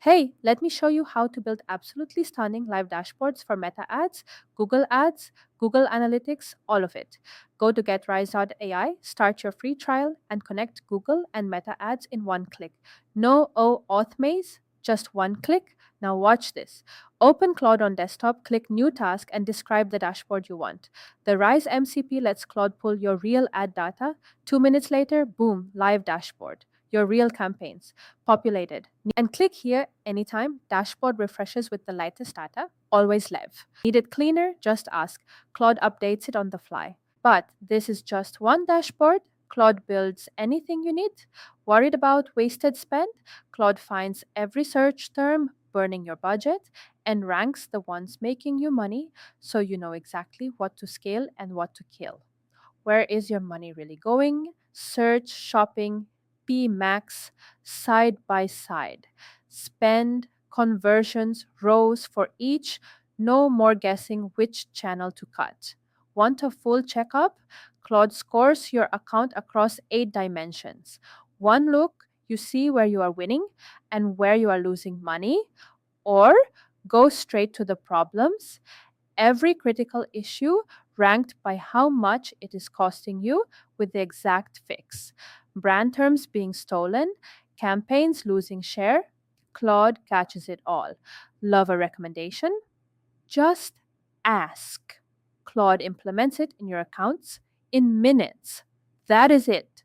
Hey, let me show you how to build absolutely stunning live dashboards for Meta Ads, Google Analytics, all of it. Go to getrise.ai, start your free trial, and connect Google and Meta Ads in one click. No auth maze, just one click. Now watch this. Open Claude on desktop, click New Task, and describe the dashboard you want. The Rise MCP lets Claude pull your real ad data. 2 minutes later, boom, live dashboard. Your real campaigns populated. And click here anytime. Dashboard refreshes with the latest data. Always live. Need it cleaner? Just ask. Claude updates it on the fly. But this is just one dashboard. Claude builds anything you need. Worried about wasted spend? Claude finds every search term burning your budget and ranks the ones making you money so you know exactly what to scale and what to kill. Where is your money really going? Search, shopping, PMax, side by side. Spend, conversions, rows for each. No more guessing which channel to cut. Want a full checkup? Claude scores your account across 8 dimensions. One look, you see where you are winning and where you are losing money, or go straight to the problems. Every critical issue ranked by how much it is costing you with the exact fix. Brand terms being stolen, campaigns losing share. Claude catches it all. Love a recommendation? Just ask. Claude implements it in your accounts in minutes. That is it.